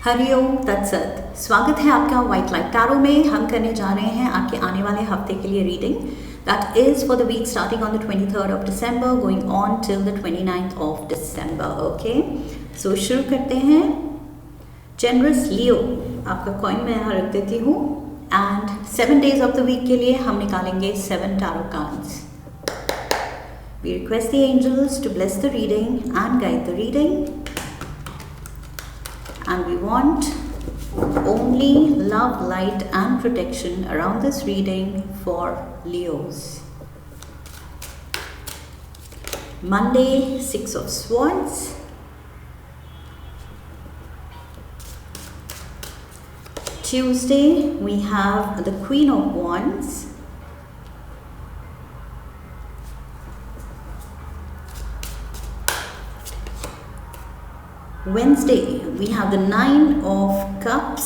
हरिओम तत्सत। स्वागत है आपका व्हाइट लाइट टैरो में। हम करने जा रहे हैं आपके आने वाले हफ्ते के लिए reading that is for the week starting on the 23rd of December going on till the 29th of December. Okay, so शुरू करते हैं। जेनरस लियो, आपका कॉइन मैं यहाँ रख देती हूँ and 7 days of the week के लिए हम निकालेंगे 7 tarot cards. We request the angels to bless the reading and guide the reading. And we want only love, light and protection around this reading for Leos. Monday, 6 of Swords. Tuesday, we have the Queen of Wands. Wednesday, we have the 9 of Cups.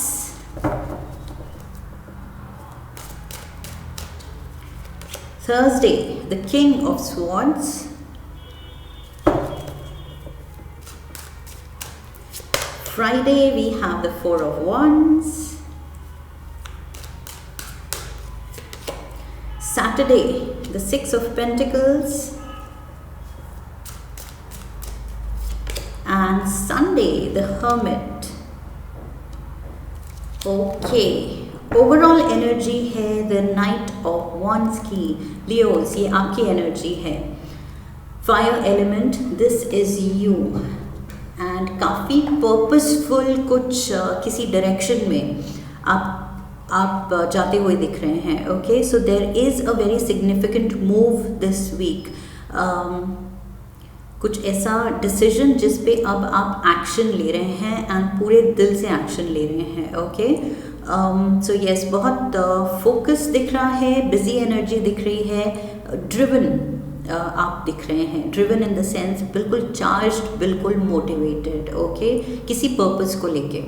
Thursday, the King of Swords. Friday, we have the 4 of Wands. Saturday, the 6 of Pentacles. And Sunday, the Hermit. Okay, overall energy है the Knight of Wands की। Leos, ये आपकी energy है। Fire element, this is you. And काफ़ी purposeful कुछ किसी direction में आप जाते हुए दिख रहे हैं। Okay, so there is a very significant move this week. कुछ ऐसा डिसीजन जिस पे अब आप एक्शन ले रहे हैं एंड पूरे दिल से एक्शन ले रहे हैं। ओके, सो यस, बहुत फोकस दिख रहा है, बिजी एनर्जी दिख रही है, ड्रिवन आप दिख रहे हैं। ड्रिवन इन द सेंस बिल्कुल चार्ज्ड, बिल्कुल मोटिवेटेड। ओके, किसी पर्पस को लेके।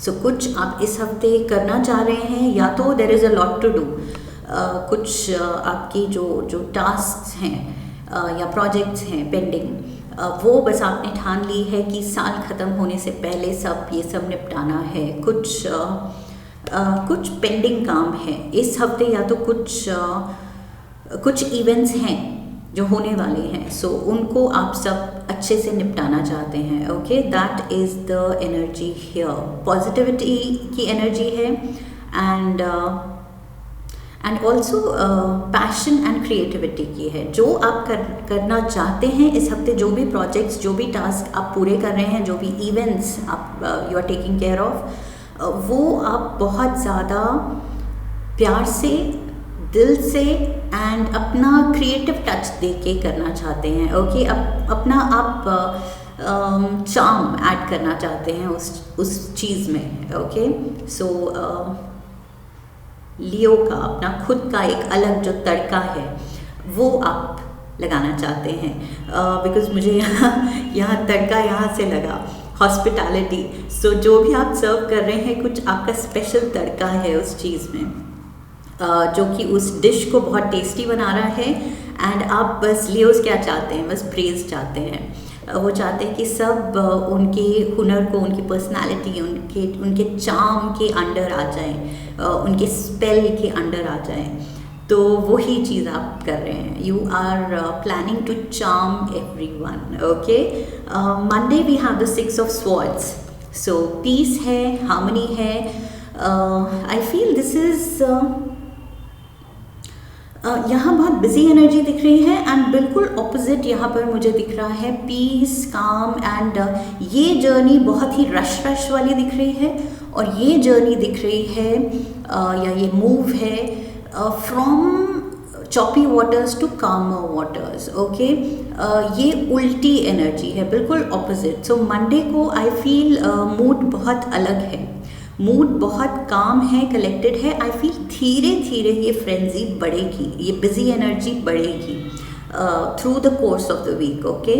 सो कुछ आप इस हफ्ते करना चाह रहे हैं, या तो there is a lot to do. कुछ आपकी जो टास्क हैं या प्रोजेक्ट्स हैं पेंडिंग, वो बस आपने ठान ली है कि साल ख़त्म होने से पहले ये सब निपटाना है। कुछ पेंडिंग काम है इस हफ्ते, या तो कुछ इवेंट्स हैं जो होने वाले हैं, सो उनको आप सब अच्छे से निपटाना चाहते हैं। Okay, that is the energy here. Positivity की एनर्जी है and also passion and creativity की है। जो आप करना चाहते हैं इस हफ्ते, जो भी प्रोजेक्ट्स, जो भी टास्क आप पूरे कर रहे हैं, जो भी इवेंट्स आप you are taking care of, वो आप बहुत ज़्यादा प्यार से, दिल से एंड अपना क्रिएटिव टच दे के करना चाहते हैं। ओके, अपना आप चार्म ऐड करना चाहते हैं उस चीज़ में। ओके, सो लियो का अपना खुद का एक अलग जो तड़का है वो आप लगाना चाहते हैं, बिकॉज मुझे यहाँ तड़का यहाँ से लगा, हॉस्पिटैलिटी। सो जो भी आप सर्व कर रहे हैं, कुछ आपका स्पेशल तड़का है उस चीज़ में, जो कि उस डिश को बहुत टेस्टी बना रहा है। एंड आप बस लियोस क्या चाहते हैं, बस प्रेज चाहते हैं। वो चाहते हैं कि सब उनके हुनर को, उनकी पर्सनालिटी, उनके चार्म के अंडर आ जाएं, उनके स्पेल के अंडर आ जाएं। तो वही चीज़ आप कर रहे हैं। You are planning to charm everyone. Okay, Monday we have the 6 of Swords। So peace है, हार्मनी है। आई फील दिस इज़ यहाँ बहुत बिजी एनर्जी दिख रही है एंड बिल्कुल ऑपोजिट यहाँ पर मुझे दिख रहा है पीस, काम एंड ये जर्नी बहुत ही रश वाली दिख रही है, और ये जर्नी दिख रही है या ये मूव है from choppy waters to calmer waters. Okay, ये उल्टी एनर्जी है, बिल्कुल ऑपोजिट। सो मंडे को आई फील मूड बहुत अलग है, मूड बहुत काम है, कलेक्टेड है। आई फील धीरे धीरे ये फ्रेंजी बढ़ेगी, ये बिजी एनर्जी बढ़ेगी through the course of the week. Okay,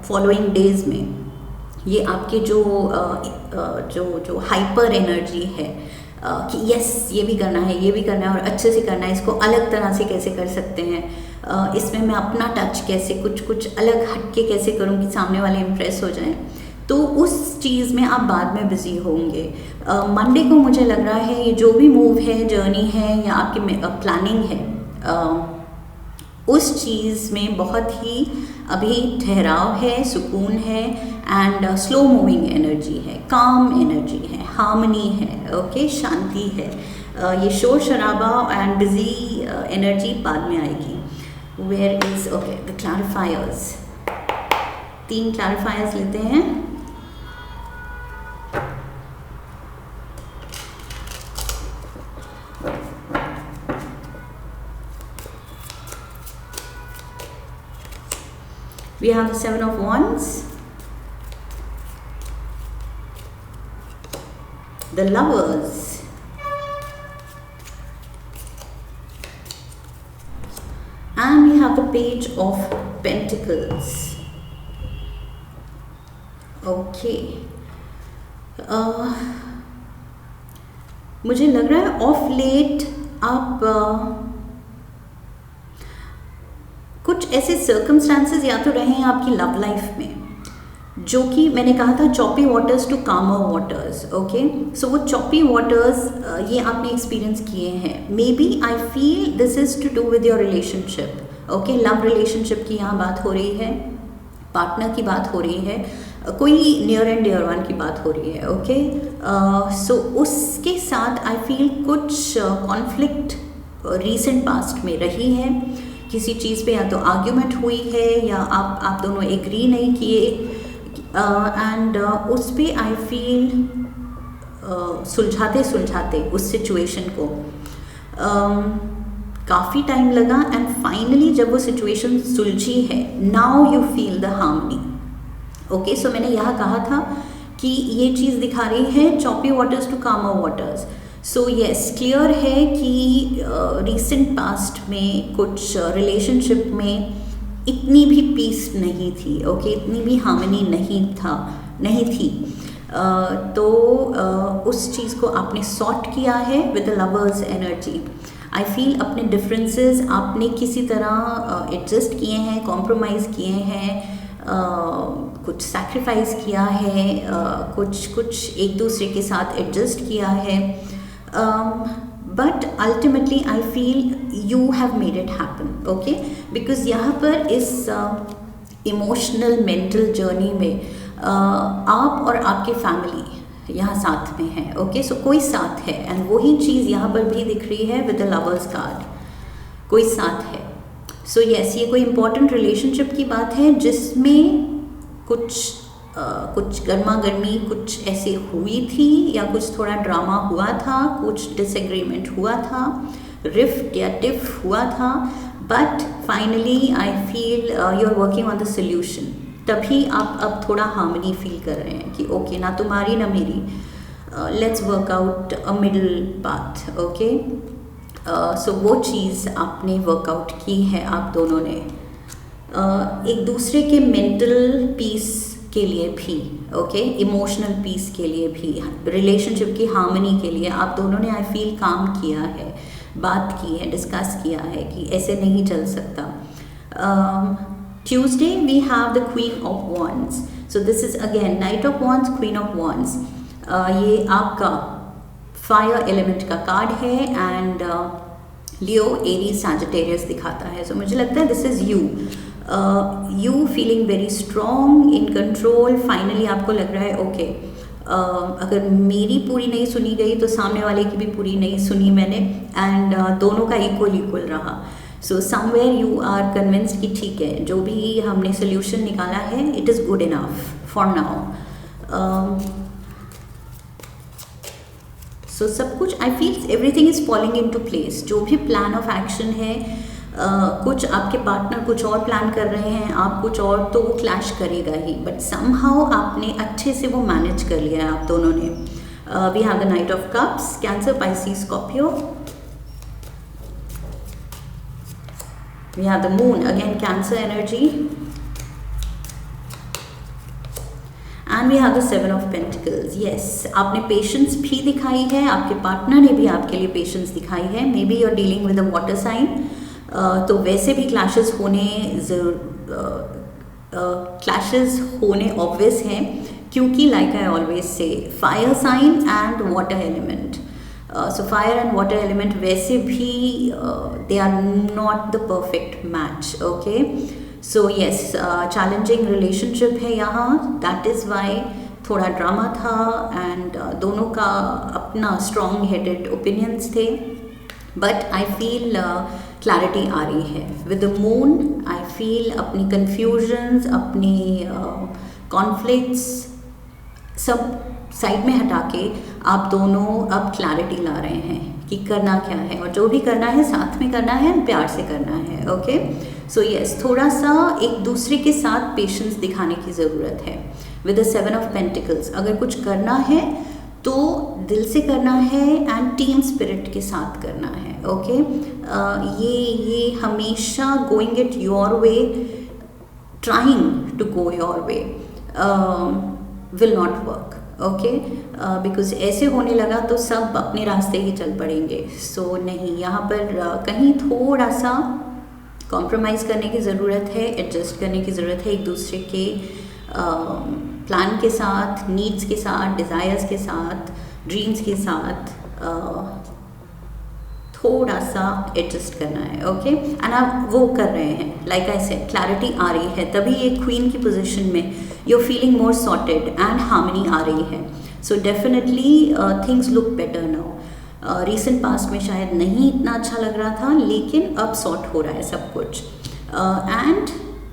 following days में ये आपके जो हाइपर एनर्जी है कि यस ये भी करना है, ये भी करना है और अच्छे से करना है, इसको अलग तरह से कैसे कर सकते हैं, इसमें मैं अपना टच कैसे कुछ अलग हटके कैसे करूँ कि सामने वाले इम्प्रेस हो जाएं। तो उस चीज़ में आप बाद में बिज़ी होंगे। मंडे को मुझे लग रहा है ये जो भी मूव है, जर्नी है या आपकी प्लानिंग है, उस चीज़ में बहुत ही अभी ठहराव है, सुकून है एंड स्लो मूविंग एनर्जी है, काम एनर्जी है, हार्मनी है, ओके, शांति है। ये शोर शराबा एंड बिजी एनर्जी बाद में आएगी। वेयर इज ओके द क्लैरिफायर्स, 3 क्लैरिफायर्स लेते हैं। We have the 7 of Wands, the Lovers, and we have the Page of Pentacles. Okay. मुझे लग रहा है ऑफ लेट आप कुछ ऐसे सर्कमस्टांसेस या तो रहे हैं आपकी लव लाइफ में जो कि मैंने कहा था choppy waters to calmer waters, okay. So वो चॉपी वाटर्स ये आपने एक्सपीरियंस किए हैं। Maybe I feel this is to do with your relationship, okay. Love relationship की यहाँ बात हो रही है, पार्टनर की बात हो रही है, कोई नियर एंड डियर वन की बात हो रही है, ओके। सो उसके साथ आई फील कुछ कॉन्फ्लिक्ट रीसेंट पास्ट में रही है। किसी चीज़ पे या तो आर्ग्यूमेंट हुई है या आप दोनों एग्री नहीं किए एंड उस पे आई फील सुलझाते सुलझाते उस सिचुएशन को काफ़ी टाइम लगा एंड फाइनली जब वो सिचुएशन सुलझी है, now you feel the harmony, okay. So मैंने यहाँ कहा था कि ये चीज़ दिखा रही है choppy waters to calmer waters. So yes, clear है कि रिसेंट पास्ट में कुछ रिलेशनशिप में इतनी भी पीस नहीं थी, ओके, इतनी भी हार्मनी नहीं थी। तो उस चीज़ को आपने सॉर्ट किया है with the lovers energy. I feel अपने डिफरेंसेस आपने किसी तरह एडजस्ट किए हैं, कॉम्प्रोमाइज़ किए हैं, कुछ सैक्रिफाइस किया है, कुछ एक दूसरे के साथ एडजस्ट किया है। But ultimately I feel you have made it happen, okay? Because यहाँ पर इस इमोशनल मेंटल जर्नी में आप और आपके फैमिली यहाँ साथ में है, ओके। सो कोई साथ है एंड वही चीज़ यहाँ पर भी दिख रही है विद द लवर्स कार्ड, कोई साथ है। सो यस, ये कोई इम्पोर्टेंट रिलेशनशिप की बात है जिसमें कुछ गर्मा गर्मी कुछ ऐसे हुई थी या कुछ थोड़ा ड्रामा हुआ था, कुछ डिसएग्रीमेंट हुआ था, रिफ्ट या टिफ हुआ था, but finally I feel you are working on the solution. तभी आप अब थोड़ा हार्मनी फील कर रहे हैं कि ओके, ना तुम्हारी ना मेरी, let's work out a middle path, okay. So वो चीज़ आपने वर्कआउट की है आप दोनों ने, एक दूसरे के मेंटल पीस के लिए भी, ओके, इमोशनल पीस के लिए भी, रिलेशनशिप की हार्मनी के लिए आप दोनों ने आई फील काम किया है, बात की है, डिस्कस किया है कि ऐसे नहीं चल सकता। Tuesday we have the queen of wands. So this is again knight of wands, queen of wands. ये आपका फायर एलिमेंट का कार्ड है एंड लियो, एरीज, सैजिटेरियस दिखाता है। सो मुझे लगता है this is you feeling very strong, in control. Finally आपको लग रहा है ओके, अगर मेरी पूरी नहीं सुनी गई तो सामने वाले की भी पूरी नहीं सुनी मैंने, एंड दोनों का इक्वल रहा। So somewhere you are convinced कि ठीक है, जो भी हमने सोल्यूशन निकाला है it is good enough for now. So सब कुछ I feel everything is falling into place. जो भी प्लान ऑफ एक्शन है, कुछ आपके पार्टनर कुछ और प्लान कर रहे हैं, आप कुछ और, तो वो क्लैश करेगा ही, बट समहाउ आपने अच्छे से वो मैनेज कर लिया है आप दोनों ने। We have the knight of cups, cancer, Pisces, Scorpio. We have the moon, again cancer energy, and we have the seven of pentacles. Yes, आपने पेशेंस भी दिखाई है, आपके पार्टनर ने भी आपके लिए पेशेंस दिखाई है। Maybe you are dealing with a water sign, तो वैसे भी क्लैशेस होने ऑब्वियस हैं, क्योंकि like I always say fire sign and water element, so fire and water element वैसे भी they are not the perfect match. Okay, so yes, challenging relationship है यहाँ, दैट इज़ वाई थोड़ा ड्रामा था. And दोनों का अपना स्ट्रॉन्ग हेडेड ओपिनियंस थे, बट आई फील क्लैरिटी आ रही है with the moon. I feel अपनी कन्फ्यूजन्स, अपनी कॉन्फ्लिक्ट्स सब साइड में हटा के आप दोनों अब क्लैरिटी ला रहे हैं कि करना क्या है, और जो भी करना है साथ में करना है, प्यार से करना है. ओके, सो यस, थोड़ा सा एक दूसरे के साथ पेशेंस दिखाने की ज़रूरत है. विद द 7 ऑफ पेंटिकल्स, अगर कुछ करना है तो दिल से करना है एंड टीम स्पिरिट के साथ करना है. ओके, ये हमेशा going it your way, trying to go your way will not work. Okay, because ऐसे होने लगा तो सब अपने रास्ते ही चल पड़ेंगे. सो नहीं, यहाँ पर कहीं थोड़ा सा कॉम्प्रोमाइज़ करने की ज़रूरत है, एडजस्ट करने की ज़रूरत है एक दूसरे के प्लान के साथ, नीड्स के साथ, डिज़ायर्स के साथ, ड्रीम्स के साथ थोड़ा सा एडजस्ट करना है. ओके, एंड आप वो कर रहे हैं. लाइक आई सेड, क्लैरिटी आ रही है, तभी एक क्वीन की पोजीशन में you are feeling more sorted and harmony आ रही है. So definitely things look better now. Recent past में शायद नहीं इतना अच्छा लग रहा था, लेकिन अब सॉर्ट हो रहा है सब कुछ. And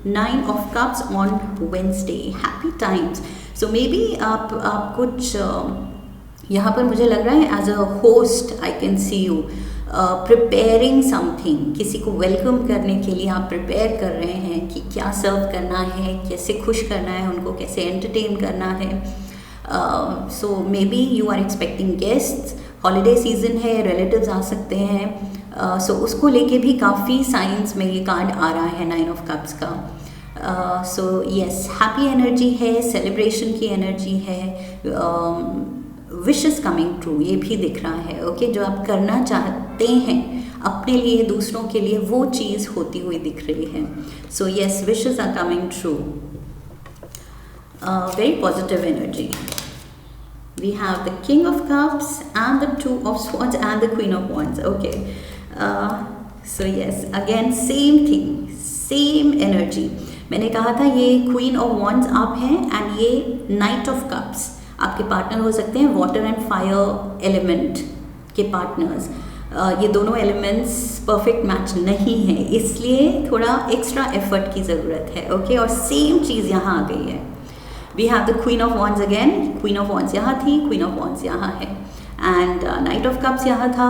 9 of cups on Wednesday, happy times. So maybe आप कुछ यहाँ पर मुझे लग रहा है as a host I can see you preparing something. किसी को वेलकम करने के लिए आप प्रिपेयर कर रहे हैं कि क्या सर्व करना है, कैसे खुश करना है उनको, कैसे एंटरटेन करना है. So maybe you are expecting guests, holiday season है, रिलेटिव्स आ सकते हैं. सो उसको लेके भी काफ़ी साइंस में ये कार्ड आ रहा है 9 ऑफ कप्स का. सो यस, हैप्पी एनर्जी है, सेलिब्रेशन की एनर्जी है, विशेस कमिंग ट्रू ये भी दिख रहा है. ओके, जो आप करना चाहते हैं अपने लिए, दूसरों के लिए, वो चीज़ होती हुई दिख रही है. So yes, wishes are coming true. Very positive energy. We have the King of Cups and the 2 of Swords and the Queen of Wands. Okay, so yes, again same thing, same energy. मैंने कहा था ये Queen of Wands आप हैं and ये Knight of Cups आपके partner हो सकते हैं. वाटर एंड फायर एलिमेंट के पार्टनर्स, ये दोनों एलिमेंट्स परफेक्ट मैच नहीं है, इसलिए थोड़ा एक्स्ट्रा एफर्ट की ज़रूरत है. ओके, और सेम चीज़ यहाँ आ गई है. We have the Queen of Wands again. Queen of Wands यहाँ थी, Queen of Wands यहाँ है, and Knight of Cups यहाँ था,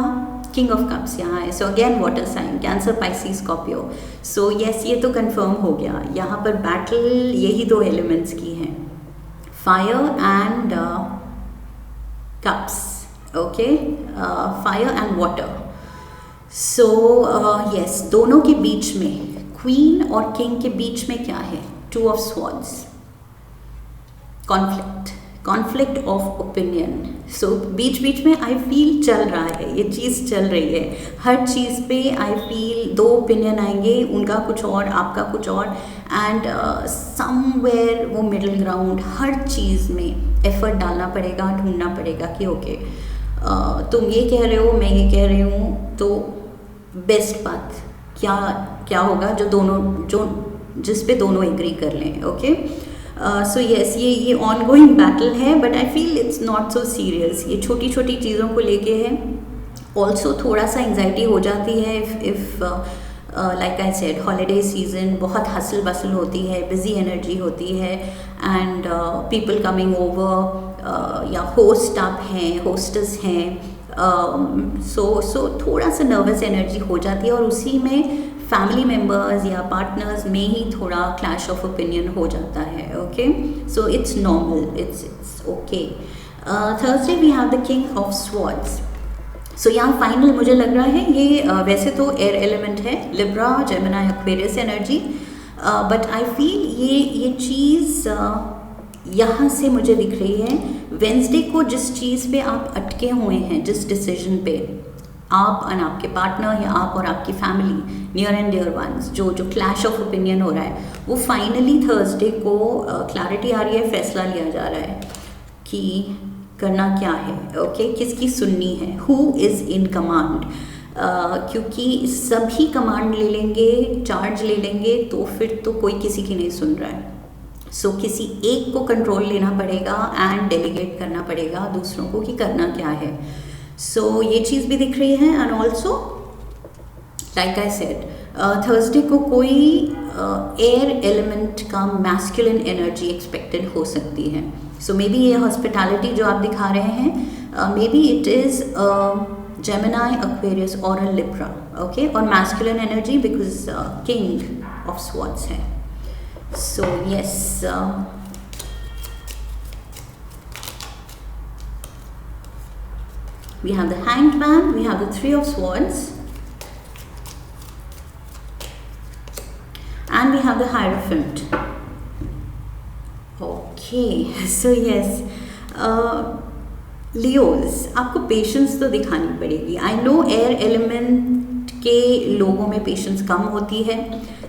King of Cups यहाँ है. So again water sign, Cancer, Pisces, Scorpio. So yes, ये तो कंफर्म हो गया. यहाँ पर बैटल यही दो एलिमेंट्स की है, fire and cups. Okay, fire and water. So yes, दोनों के बीच में, क्वीन और किंग के बीच में क्या है? 2 of Swords. Conflict of opinion. So बीच बीच में आई फील चल रहा है, ये चीज़ चल रही है. हर चीज़ पे आई फील 2 ओपिनियन आएंगे, उनका कुछ और, आपका कुछ और, एंड समवेयर वो मिडिल ग्राउंड. हर चीज़ में एफर्ट डालना पड़ेगा, ढूंढना पड़ेगा कि ओके तुम ये कह रहे हो, मैं ये कह रही हूँ, तो बेस्ट बात क्या होगा जो जिस पे दोनों एग्री कर लें. ओके, सो यस, ये ऑन गोइंग बैटल है, but I feel it's not so serious. ये छोटी छोटी चीज़ों को लेके है. ऑल्सो थोड़ा सा एंजाइटी हो जाती है if like I said, holiday season, बहुत हसल बसल होती है, बिजी एनर्जी होती है, एंड पीपल कमिंग ओवर, या होस्ट आप हैं, होस्टेस हैं. सो थोड़ा सा नर्वस एनर्जी हो जाती है, और उसी में फैमिली मेम्बर्स या पार्टनर्स में ही थोड़ा क्लैश ऑफ ओपिनियन हो जाता है. Okay, so it's normal, it's okay. Thursday we have the king of swords. So यहाँ फाइनल मुझे लग रहा है ये वैसे तो एयर एलिमेंट है, Libra, Gemini, Aquarius energy, but I feel ये चीज़ यहाँ से मुझे दिख रही है. वेंसडे को जिस चीज़ पे आप अटके हुए हैं, जिस डिसीजन पे, आप और आपके पार्टनर या आप और आपकी family, near and dear ones, जो क्लैश ऑफ ओपिनियन हो रहा है वो फाइनली थर्सडे को क्लैरिटी आ रही है, फैसला लिया जा रहा है कि करना क्या है, ओके, किसकी सुननी है, हु इज़ इन कमांड। क्योंकि सभी कमांड ले लेंगे, चार्ज ले लेंगे तो फिर तो कोई किसी की नहीं सुन रहा है। सो किसी एक को कंट्रोल लेना पड़ेगा एंड डेलीगेट करना पड़ेगा दूसरों को कि करना क्या है। सो ये चीज़ भी दिख रही है। And also like I said, Thursday को कोई एयर एलिमेंट का मैस्कुलिन एनर्जी एक्सपेक्टेड हो सकती है। सो मे बी ये हॉस्पिटैलिटी जो आप दिखा रहे हैं, may be it is Gemini, Aquarius और अ लिब्रा, ओके, और masculine energy because king of swords है। So yes, we have the Hanged Man, we have the Three of Swords, and we have the Hierophant. Okay, so yes, Leos, आपको patience तो दिखानी पड़ेगी। I know air element के लोगों में patience कम होती है,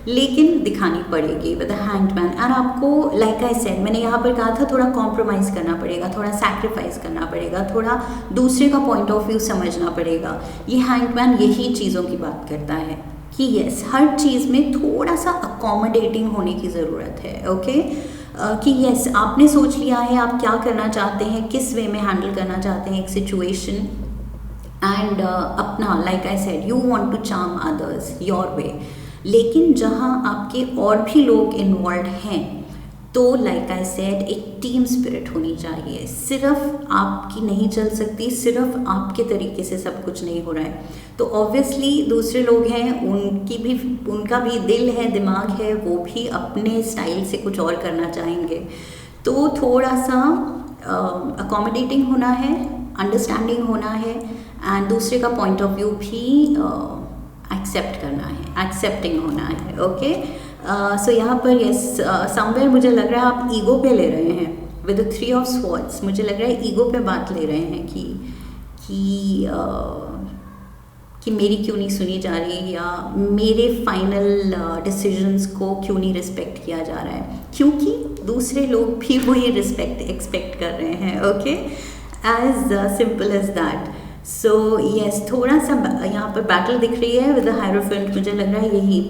लेकिन दिखानी पड़ेगी with the hanged man. And आपको लाइक आई सेड, मैंने यहाँ पर कहा था थोड़ा कॉम्प्रोमाइज़ करना पड़ेगा, थोड़ा सैक्रिफाइस करना पड़ेगा, थोड़ा दूसरे का पॉइंट ऑफ व्यू समझना पड़ेगा। ये हैंग्ड मैन यही चीज़ों की बात करता है कि यस, हर चीज़ में थोड़ा सा अकोमोडेटिंग होने की ज़रूरत है, ओके, कि यस आपने सोच लिया है आप क्या करना चाहते हैं, किस वे में हैंडल करना चाहते हैं एक सिचुएशन, एंड अपना like I said you want to charm others your way. लेकिन जहाँ आपके और भी लोग इन्वॉल्व हैं तो लाइक आई सेड एक टीम स्पिरिट होनी चाहिए। सिर्फ आपकी नहीं चल सकती, सिर्फ आपके तरीके से सब कुछ नहीं हो रहा है। तो ऑब्वियसली दूसरे लोग हैं, उनका भी दिल है, दिमाग है, वो भी अपने स्टाइल से कुछ और करना चाहेंगे। तो थोड़ा सा अकोमोडेटिंग होना है, अंडरस्टैंडिंग होना है, एंड दूसरे का पॉइंट ऑफ व्यू भी एक्सेप्ट करना है, एक्सेप्टिंग होना है, ओके। सो यहाँ पर यस समवेयर मुझे लग रहा है आप ईगो पे ले रहे हैं with the three of swords. मुझे लग रहा है ईगो पे बात ले रहे हैं कि मेरी क्यों नहीं सुनी जा रही, या मेरे फाइनल डिसीजंस को क्यों नहीं रिस्पेक्ट किया जा रहा है, क्योंकि दूसरे लोग भी वही रिस्पेक्ट एक्सपेक्ट कर रहे हैं, okay, as simple as that. So yes, थोड़ा सा यहाँ पर बैटल दिख रही है विद द हायरोफेंट। मुझे लग रहा है यही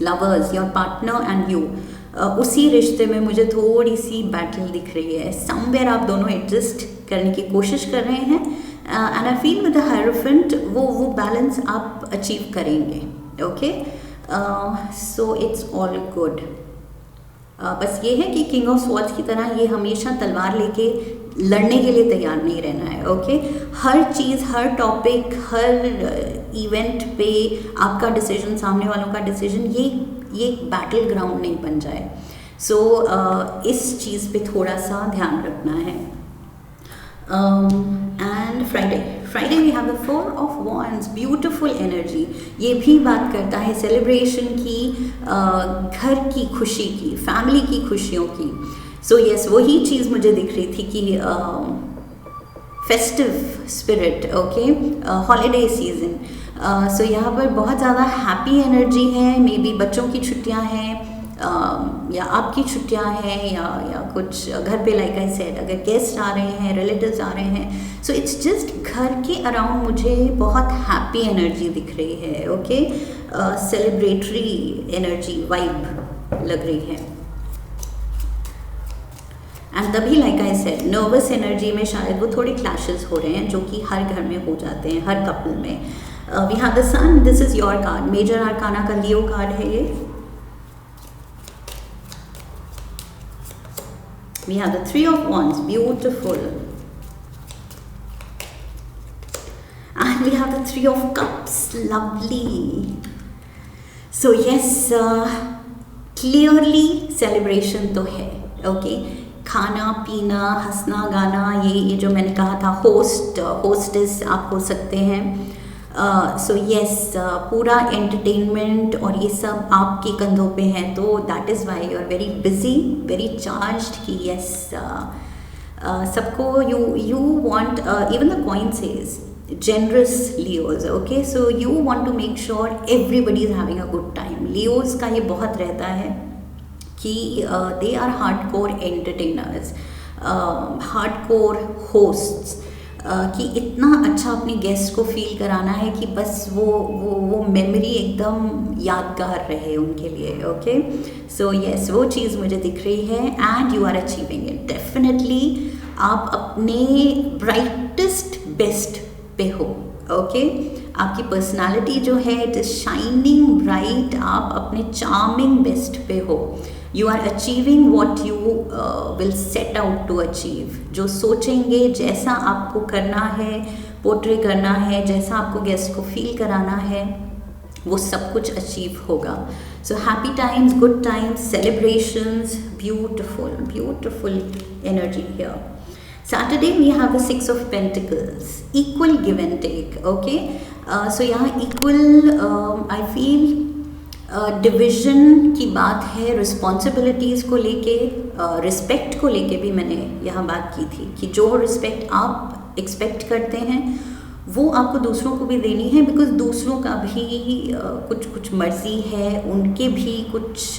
lovers, your partner and you, उसी रिश्ते में मुझे थोड़ी सी बैटल दिख रही है। समवेयर आप दोनों एडजस्ट करने की कोशिश कर रहे हैं, and I feel with the hierophant वो बैलेंस आप अचीव करेंगे, okay. So it's all good. बस ये है कि किंग ऑफ स्वॉर्ड्स की तरह ये हमेशा तलवार लेके लड़ने के लिए तैयार नहीं रहना है, ओके। हर चीज़, हर टॉपिक, हर इवेंट पे आपका डिसीजन, सामने वालों का डिसीजन, ये बैटल ग्राउंड नहीं बन जाए। सो इस चीज़ पे थोड़ा सा ध्यान रखना है। And Friday we have the four of wands, beautiful energy. ये भी बात करता है सेलिब्रेशन की, घर की खुशी की, फैमिली की खुशियों की। सो यस, वही चीज़ मुझे दिख रही थी कि festive spirit, okay, holiday season. So यहाँ पर बहुत ज़्यादा हैप्पी एनर्जी है। मे बी बच्चों की छुट्टियाँ हैं, या आपकी छुट्टियाँ हैं, या कुछ घर पे लाइक आई सेड अगर गेस्ट आ रहे हैं, रिलेटिव्स आ रहे हैं। सो इट्स जस्ट घर के अराउंड मुझे बहुत हैप्पी एनर्जी दिख रही है, ओके, सेलिब्रेटरी एनर्जी, वाइब लग रही है। एंड तभी like I said nervous energy में शायद वो थोड़े क्लैशेस हो रहे हैं, जो कि हर घर में हो जाते हैं, हर कपल में। We have the sun, this is your card, major arcana का लियो कार्ड है ये। We have the three of wands, beautiful, and we have the three of cups, lovely. So yes, clearly celebration तो है, okay. खाना पीना, हंसना गाना, ये जो मैंने कहा था, होस्टेस आप हो सकते हैं। सो यस, पूरा एंटरटेनमेंट और ये सब आपके कंधों पे है, तो that is why you are very busy, very charged कि यस, सबको you want, even the coin says generous Leos. Okay, so you want to make sure everybody is having a good time. Leos का ये बहुत रहता है कि they are hardcore entertainers, hardcore hosts, कि इतना अच्छा अपने गेस्ट को फील कराना है कि बस वो मेमोरी एकदम यादगार रहे उनके लिए. ओके, सो यस, वो चीज़ मुझे दिख रही है and you are achieving it. Definitely आप अपने ब्राइटेस्ट बेस्ट पे हो. ओके, आपकी पर्सनालिटी जो है इट इज़ शाइनिंग ब्राइट. आप अपने चार्मिंग बेस्ट पे हो. You are achieving what you will set out to achieve. जो सोचेंगे, जैसा आपको करना है, पोर्ट्रे करना है, जैसा आपको गेस्ट को फील कराना है, वो सब कुछ अचीव होगा. So happy times, good times, celebrations, beautiful beautiful energy here. Saturday we have the Six of Pentacles, equal give and take. Okay, so यहाँ equal I feel डिविज़न की बात है. रिस्पॉन्सिबिलिटीज़ को लेके, रिस्पेक्ट को लेके भी मैंने यहाँ बात की थी कि जो रिस्पेक्ट आप एक्सपेक्ट करते हैं वो आपको दूसरों को भी देनी है. बिकॉज दूसरों का भी कुछ मर्जी है, उनके भी कुछ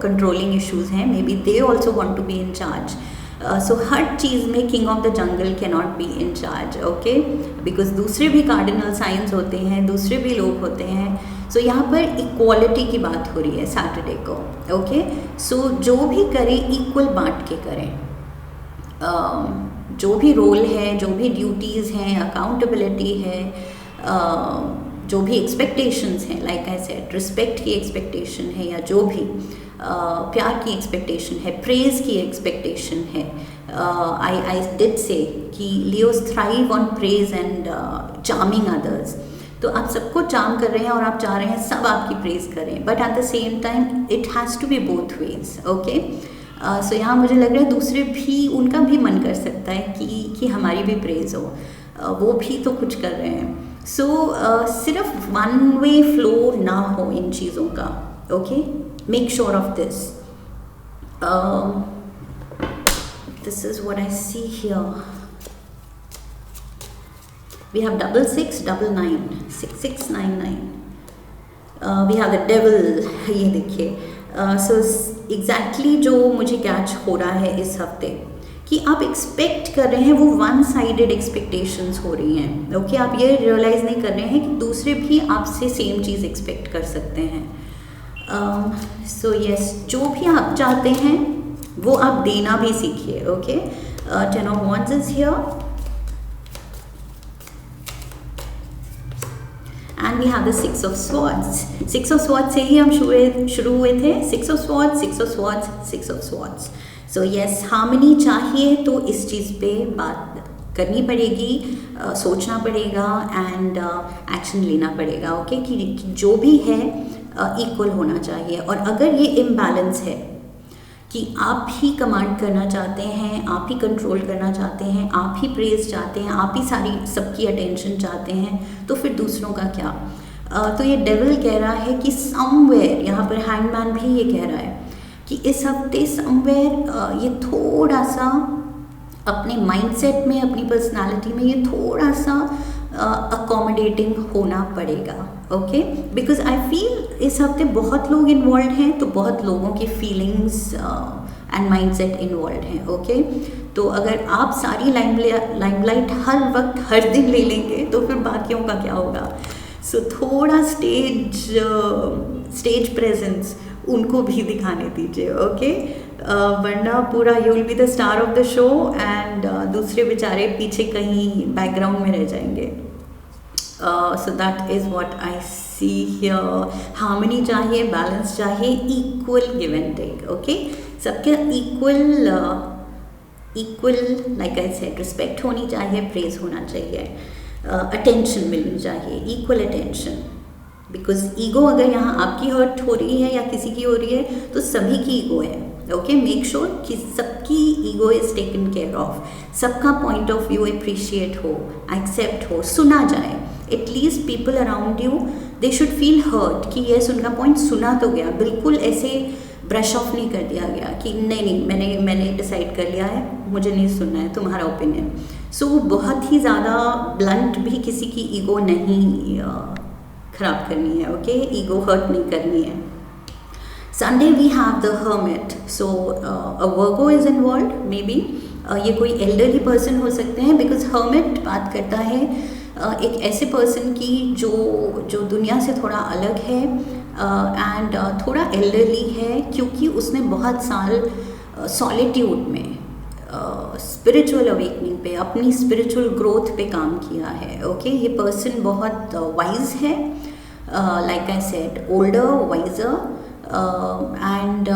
कंट्रोलिंग इश्यूज़ हैं. Maybe they also want to be in charge. So हर चीज़ में king of the jungle cannot be in charge. Okay, because दूसरे भी कार्डिनल साइंस होते हैं, दूसरे भी लोग होते हैं. सो यहाँ पर इक्वालिटी की बात हो रही है सैटरडे को. ओके, सो जो भी करें इक्वल बांट के करें. जो भी रोल है, जो भी ड्यूटीज़ हैं, अकाउंटेबिलिटी है, जो भी एक्सपेक्टेशंस हैं, लाइक आई सेड, रिस्पेक्ट की एक्सपेक्टेशन है, या जो भी प्यार की एक्सपेक्टेशन है, प्रेज की एक्सपेक्टेशन है. आई डिड से कि Leos thrive on praise and charming others. तो आप सबको चार्म कर रहे हैं और आप चाह रहे हैं सब आपकी प्रेज करें, but at the same time it has to be both ways. Okay, so यहाँ मुझे लग रहा है दूसरे भी, उनका भी मन कर सकता है कि हमारी भी प्रेज हो. वो भी तो कुछ कर रहे हैं. सो सिर्फ वन वे फ्लो ना हो इन चीज़ों का. Okay, make sure of this. This is what I see here. We have 66, 99, 6699. We have the devil. ये देखिए. So exactly जो मुझे कैच हो रहा है इस हफ्ते कि आप एक्सपेक्ट कर रहे हैं, वो वन साइडेड एक्सपेक्टेशंस हो रही हैं. ओके, आप ये रियलाइज़ नहीं कर रहे हैं कि दूसरे भी आपसे सेम चीज़ एक्सपेक्ट कर सकते हैं. सो यस, जो भी आप चाहते हैं वो आप देना भी सीखिए. Okay, 10 of Wands is here and we have the 6 of Swords. 6 of Swords से ही हम शुरू हुए थे. 6 of Swords, 6 of Swords, 6 of Swords. So yes, harmony चाहिए तो इस चीज़ पे बात करनी पड़ेगी, सोचना पड़ेगा एंड एक्शन लेना पड़ेगा. ओके, कि जो भी है इक्वल होना चाहिए. और अगर ये इम्बैलेंस है कि आप ही कमांड करना चाहते हैं, आप ही कंट्रोल करना चाहते हैं, आप ही प्रेज चाहते हैं, आप ही सारी सबकी अटेंशन चाहते हैं, तो फिर दूसरों का क्या. तो ये डेविल कह रहा है कि समवेयर, यहाँ पर हैंगमैन भी ये कह रहा है कि इस हफ्ते समवेयर ये थोड़ा सा अपने माइंडसेट में, अपनी पर्सनालिटी में ये थोड़ा सा अकोमोडेटिंग होना पड़ेगा. ओके, बिकॉज आई फील इस हफ्ते बहुत लोग इन्वॉल्व हैं, तो बहुत लोगों की फीलिंग्स एंड माइंडसेट इन्वॉल्व हैं. ओके, तो अगर आप सारी लाइमलाइट हर वक्त हर दिन ले लेंगे तो फिर बाकियों का क्या होगा. सो थोड़ा स्टेज प्रेजेंस उनको भी दिखाने दीजिए. ओके, वरना पूरा you will be the star of the show and दूसरे बेचारे पीछे कहीं बैकग्राउंड में रह जाएंगे. So that is what I see here. Harmony चाहिए, बैलेंस चाहिए, equal give and take. Okay, सबके equal like I said, respect होनी चाहिए, प्रेज होना चाहिए, अटेंशन मिलनी चाहिए, इक्वल अटेंशन. बिकॉज ईगो अगर यहाँ आपकी हर्ट हो रही है या किसी की हो रही है तो सभी की ईगो है. ओके, मेक श्योर कि सबकी ego is taken care of, सबका पॉइंट ऑफ व्यू अप्रिशिएट हो, एक्सेप्ट हो, सुना जाए. At least people around you they should feel heard कि यस, उनका पॉइंट सुना तो गया. बिल्कुल ऐसे ब्रश ऑफ नहीं कर दिया गया कि नहीं मैंने डिसाइड कर लिया है, मुझे नहीं सुनना है तुम्हारा ओपिनियन। सो बहुत ही ज़्यादा ब्लंट भी किसी की ईगो नहीं ख़राब करनी है, ओके, ईगो हर्ट नहीं करनी है। Sunday we have the hermit, so a Virgo is involved, maybe ये कोई elderly person हो सकते हैं, because hermit बात करता है एक ऐसे person की जो दुनिया से थोड़ा अलग है एंड थोड़ा elderly है, क्योंकि उसने बहुत साल solitude में स्पिरिचुअल अवेकनिंग पे, अपनी स्पिरिचुअल ग्रोथ पे काम किया है, ओके। ये पर्सन बहुत वाइज है, like I said, older, wiser, and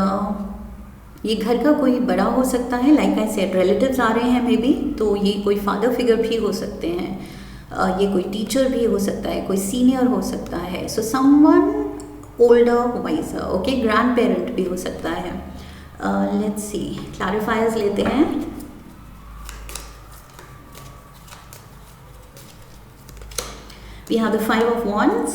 ये घर का कोई बड़ा हो सकता है, लाइक आई सेड रिलेटिव्स आ रहे हैं मे बी, तो ये कोई फादर फिगर भी हो सकते हैं, ये कोई टीचर भी हो सकता है, कोई सीनियर हो सकता है, so someone older, wiser, okay, grandparent भी हो सकता है। लेट्स सी, क्लैरिफायर्स लेते हैं। We have the 5 of Wands,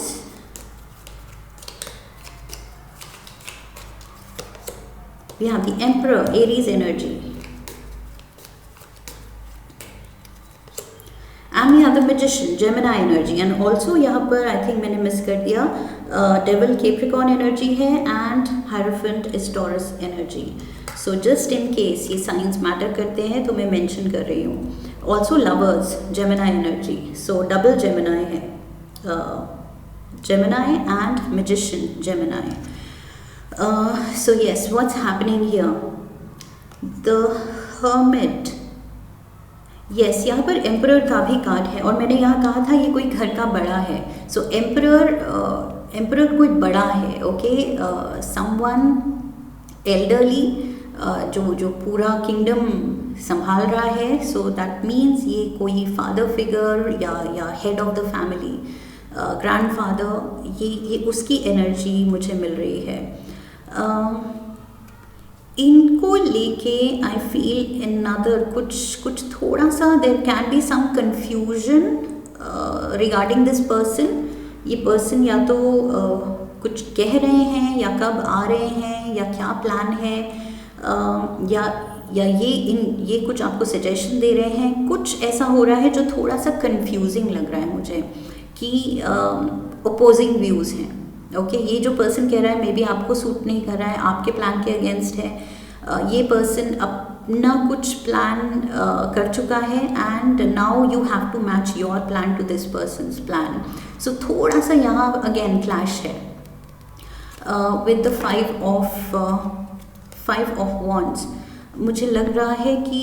we have the Emperor, Aries energy, and we have the Magician, Gemini energy, and also यहाँ पर I think मैंने miss कर दिया, Devil, Capricorn energy है, and Hierophant is Taurus energy. So just in case ये signs matter करते हैं तो मैं mention कर रही हूँ। Also Lovers, Gemini energy, so double Gemini है, Gemini and Magician, Gemini. So yes, what's happening here? The Hermit, yes, यहाँ पर Emperor का भी कार्ड है, और मैंने यहाँ कहा था ये कोई घर का बड़ा है, so Emperor कोई बड़ा है, okay, someone elderly, जो पूरा किंगडम संभाल रहा है, so that means ये कोई फादर फिगर या head of the family, grandfather, ये उसकी एनर्जी मुझे मिल रही है। इनको लेके आई फील अनदर कुछ थोड़ा सा there can be some confusion regarding this person. ये पर्सन या तो कुछ कह रहे हैं या कब आ रहे हैं या क्या प्लान है, या ये कुछ आपको सजेशन दे रहे हैं, कुछ ऐसा हो रहा है जो थोड़ा सा कंफ्यूजिंग लग रहा है मुझे कि ओपोजिंग व्यूज़ हैं, ओके। ये जो पर्सन कह रहा है मे बी आपको सूट नहीं कर रहा है, आपके प्लान के अगेंस्ट है, ये पर्सन अपना कुछ प्लान कर चुका है and now you have to match your plan to this person's plan, so थोड़ा सा यहाँ अगेन क्लैश है विद द 5 ऑफ वॉन्ड्स। मुझे लग रहा है कि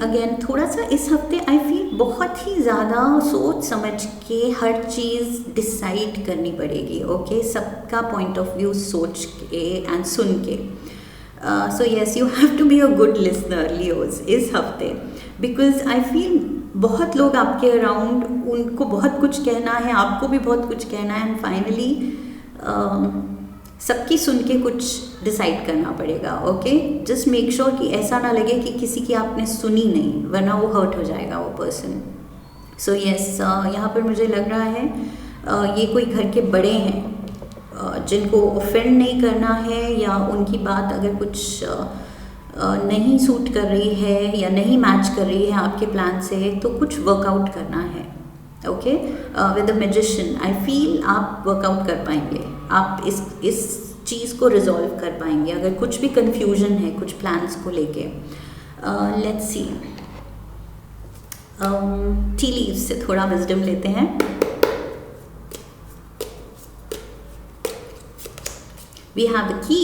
अगेन थोड़ा सा इस हफ्ते आई फील बहुत ही ज़्यादा सोच समझ के हर चीज़ डिसाइड करनी पड़ेगी, ओके, सबका पॉइंट ऑफ व्यू सोच के एंड सुन के। So yes, you have to be a good listener Leos इस हफ्ते, बिकॉज आई फील बहुत लोग आपके अराउंड, उनको बहुत कुछ कहना है, आपको भी बहुत कुछ कहना है, एंड फाइनली सबकी सुन के कुछ डिसाइड करना पड़ेगा, ओके। जस्ट मेक श्योर कि ऐसा ना लगे कि किसी की आपने सुनी नहीं, वरना वो हर्ट हो जाएगा वो पर्सन। सो येस, यहाँ पर मुझे लग रहा है ये कोई घर के बड़े हैं जिनको ऑफेंड नहीं करना है, या उनकी बात अगर कुछ नहीं सूट कर रही है या नहीं मैच कर रही है आपके प्लान से, तो कुछ वर्कआउट करना है, okay. With the magician I feel आप वर्कआउट कर पाएंगे, आप इस चीज़ को रिजॉल्व कर पाएंगे अगर कुछ भी कंफ्यूजन है कुछ प्लान्स को लेके। लेट्स सी, टी लीव्स से थोड़ा विजडम लेते हैं। वी हैव द की,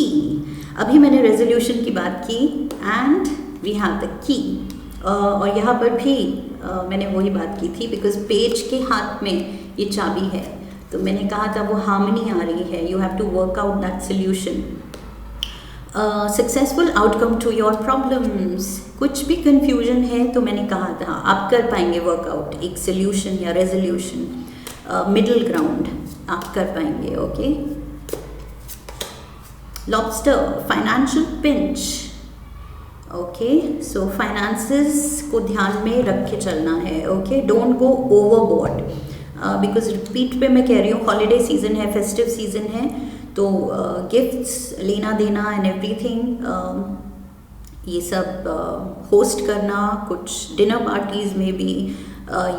अभी मैंने रेजोल्यूशन की बात की, and we have the key, और यहाँ पर भी मैंने वही बात की थी, बिकॉज पेज के हाथ में ये चाबी है, तो मैंने कहा था वो हार्मनी आ रही है, you have to work out that solution, successful outcome to your problems. कुछ भी कंफ्यूजन है तो मैंने कहा था आप कर पाएंगे वर्कआउट, एक सोल्यूशन या रेजोल्यूशन, मिडिल ग्राउंड आप कर पाएंगे, okay. Lobster, financial pinch, okay, so finances को ध्यान में रख के चलना है, okay, don't go overboard, because repeat पे मैं कह रही हूँ हॉलीडे सीजन है, फेस्टिव सीजन है, तो गिफ्ट्स लेना देना एंड एवरीथिंग, ये सब होस्ट करना, कुछ डिनर पार्टीज़ में भी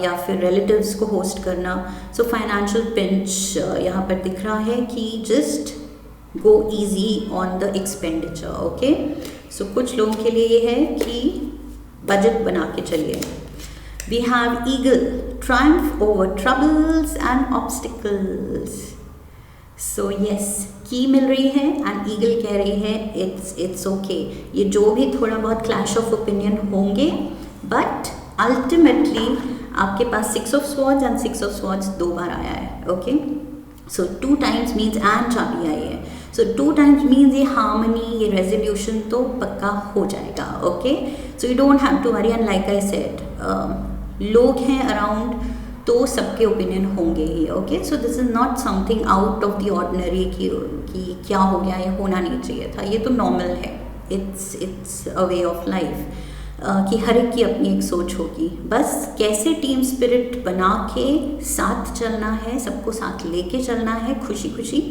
या फिर रिलेटिव्स को होस्ट करना. सो फाइनेंशियल पिंच यहाँ पर दिख रहा है कि just go easy on the expenditure. Okay, so कुछ लोगों के लिए ये है कि बजट बना के चलिए. We have eagle, triumph over troubles and obstacles. So yes, की मिल रही है एंड ईगल कह रही है इट्स ओके. ये जो भी थोड़ा बहुत क्लैश ऑफ ओपिनियन होंगे, बट अल्टीमेटली आपके पास 6 of swords and 6 of swords 2 बार आया है. Okay, so 2 times means and चाबी आई है. सो 2 टाइम्स मीन्स ये हार्मनी, ये रेजोल्यूशन तो पक्का हो जाएगा. Okay, so you don't have to worry. And like I said, लोग हैं अराउंड तो सबके ओपिनियन होंगे ही. Okay, so this is not something out of the ordinary कि क्या हो गया, ये होना नहीं चाहिए था. ये तो नॉर्मल है. It's a way of life कि हर एक की अपनी एक सोच होगी. बस कैसे टीम स्पिरिट बना के साथ चलना है, सबको साथ लेके चलना है खुशी खुशी,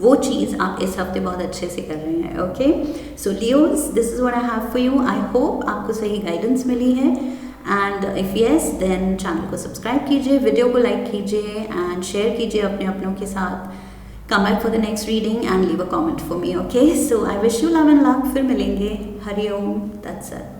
वो चीज़ आप इस हफ्ते बहुत अच्छे से कर रहे हैं. Okay, so Leos, this is what I have for you. I hope आपको सही गाइडेंस मिली है. And if yes, then channel को सब्सक्राइब कीजिए, वीडियो को लाइक कीजिए एंड शेयर कीजिए अपनों के साथ. Come back for the next reading and leave a comment for me. Okay, so I wish you love and luck. फिर मिलेंगे. हरिओम तत्सत.